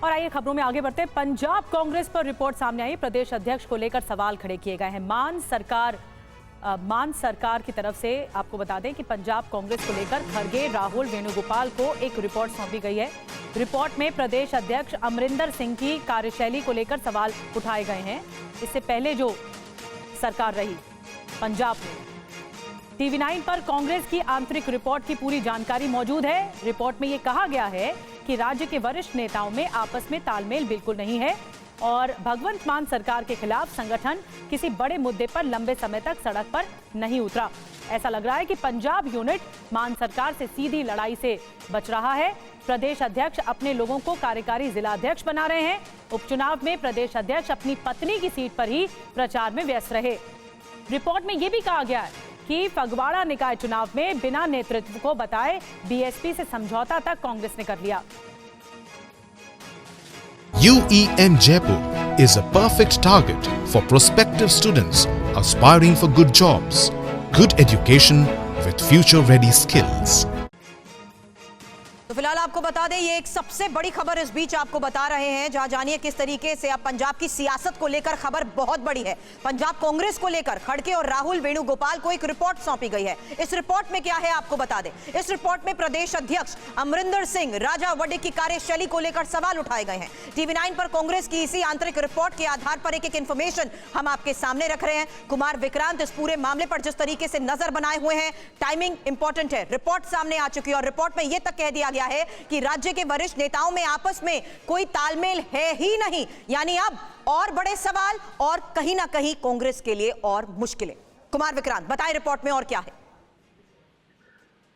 और आइए खबरों में आगे बढ़ते हैं। पंजाब कांग्रेस पर रिपोर्ट सामने आई। प्रदेश अध्यक्ष को लेकर सवाल खड़े किए गए हैं। मान सरकार की तरफ से आपको बता दें कि पंजाब कांग्रेस को लेकर खड़गे राहुल वेणुगोपाल को एक रिपोर्ट सौंपी गई है। रिपोर्ट में प्रदेश अध्यक्ष अमरिंदर सिंह की कार्यशैली को लेकर सवाल उठाए गए हैं। इससे पहले जो सरकार रही पंजाब में, TV9 पर कांग्रेस की आंतरिक रिपोर्ट की पूरी जानकारी मौजूद है। रिपोर्ट में यह कहा गया है कि राज्य के वरिष्ठ नेताओं में आपस में तालमेल बिल्कुल नहीं है और भगवंत मान सरकार के खिलाफ संगठन किसी बड़े मुद्दे पर लंबे समय तक सड़क पर नहीं उतरा। ऐसा लग रहा है कि पंजाब यूनिट मान सरकार से सीधी लड़ाई से बच रहा है। प्रदेश अध्यक्ष अपने लोगों को कार्यकारी जिला अध्यक्ष बना रहे हैं। उपचुनाव में प्रदेश अध्यक्ष अपनी पत्नी की सीट पर ही प्रचार में व्यस्त रहे। रिपोर्ट में यह भी कहा गया है कि फगवाड़ा निकाय चुनाव में बिना नेतृत्व को बताए बीएसपी से समझौता तक कांग्रेस ने कर लिया। UEM Jaipur is a perfect target for prospective students aspiring for good jobs, good education with future-ready skills. तो फिलहाल आपको बता दें, ये एक सबसे बड़ी खबर इस बीच आपको बता रहे हैं, जहां जानिए किस तरीके से अब पंजाब की सियासत को लेकर खबर बहुत बड़ी है। पंजाब कांग्रेस को लेकर खड़गे और राहुल वेणुगोपाल को एक रिपोर्ट सौंपी गई है। इस रिपोर्ट में क्या है आपको बता दें। इस रिपोर्ट में प्रदेश अध्यक्ष अमरिंदर सिंह राजा वड्डे की कार्यशैली को लेकर सवाल उठाए गए हैं। TV9 पर कांग्रेस की इसी आंतरिक रिपोर्ट के आधार पर एक एक इंफॉर्मेशन हम आपके सामने रख रहे हैं। कुमार विक्रांत इस पूरे मामले पर जिस तरीके से नजर बनाए हुए हैं, टाइमिंग इंपॉर्टेंट है। रिपोर्ट सामने आ चुकी है और रिपोर्ट में यह तक कह दिया गया है कि राज्य के वरिष्ठ नेताओं में आपस में कोई तालमेल है ही नहीं। यानी अब और बड़े सवाल और कहीं ना कहीं कांग्रेस के लिए और मुश्किलें। कुमार विक्रांत बताएं रिपोर्ट में और क्या है।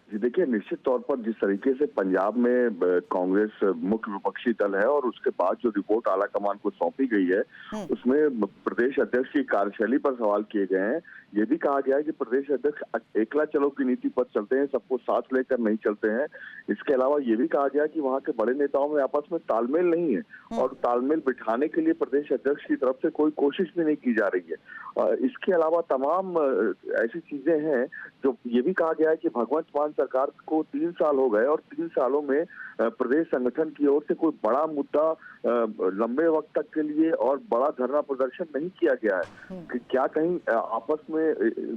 जी देखिए, निश्चित तौर पर जिस तरीके से पंजाब में कांग्रेस मुख्य विपक्षी दल है और उसके बाद जो रिपोर्ट आला कमान को सौंपी गई है, उसमें प्रदेश अध्यक्ष की कार्यशैली पर सवाल किए गए हैं। ये भी कहा गया है कि प्रदेश अध्यक्ष एकला चलो की नीति पर चलते हैं, सबको साथ लेकर नहीं चलते हैं। इसके अलावा ये भी कहा गया कि वहाँ के बड़े नेताओं में आपस में तालमेल नहीं है और तालमेल बिठाने के लिए प्रदेश अध्यक्ष की तरफ से कोई कोशिश भी नहीं की जा रही है। इसके अलावा तमाम ऐसी चीजें हैं जो ये भी कहा गया है कि भगवंत मान सरकार को 3 साल हो गए और 3 सालों में प्रदेश संगठन की ओर से कोई बड़ा मुद्दा लंबे वक्त तक के लिए और बड़ा धरना प्रदर्शन नहीं किया गया है। कि क्या कहीं आपस में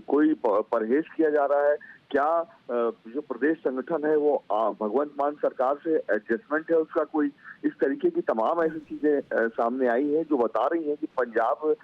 कोई परहेज किया जा रहा है? क्या जो प्रदेश संगठन है वो भगवंत मान सरकार से एडजस्टमेंट है उसका कोई? इस तरीके की तमाम ऐसी चीजें सामने आई हैं जो बता रही हैं कि पंजाब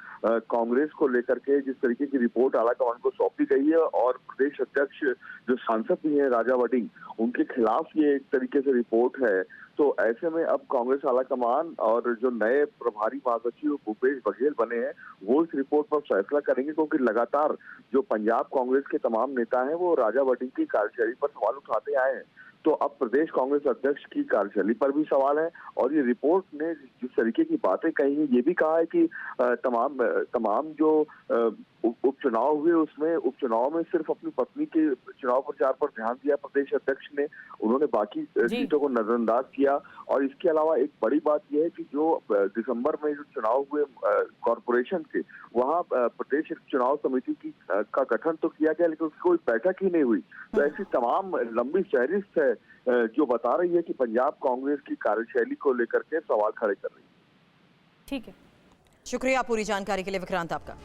कांग्रेस को लेकर के जिस तरीके की रिपोर्ट आला कमान को सौंपी गई है और प्रदेश अध्यक्ष जो सांसद भी हैं राजा वड्डे, उनके खिलाफ ये एक तरीके से रिपोर्ट है। तो ऐसे में अब कांग्रेस आला कमान और जो नए प्रभारी महासचिव भूपेश बघेल बने हैं वो इस रिपोर्ट पर फैसला करेंगे, क्योंकि लगातार जो पंजाब कांग्रेस के तमाम नेता हैं वो राजा वड्डे की कार्यशैली पर सवाल उठाते आए हैं। तो अब प्रदेश कांग्रेस अध्यक्ष की कार्यशैली पर भी सवाल है और ये रिपोर्ट ने जिस तरीके की बातें कही है, ये भी कहा है कि तमाम जो उपचुनाव हुए उसमें उपचुनाव में सिर्फ अपनी पत्नी के चुनाव प्रचार पर ध्यान दिया प्रदेश अध्यक्ष ने, उन्होंने बाकी सीटों को नजरअंदाज किया। और इसके अलावा एक बड़ी बात यह है कि जो दिसंबर में जो चुनाव हुए कॉरपोरेशन के, वहाँ प्रदेश चुनाव समिति की का गठन तो किया गया लेकिन उसकी कोई बैठक ही नहीं हुई। तो ऐसी तमाम लंबी फहरिस्त है जो बता रही है कि पंजाब कांग्रेस की कार्यशैली को लेकर के सवाल खड़े कर रही है। ठीक है, शुक्रिया पूरी जानकारी के लिए विक्रांत आपका।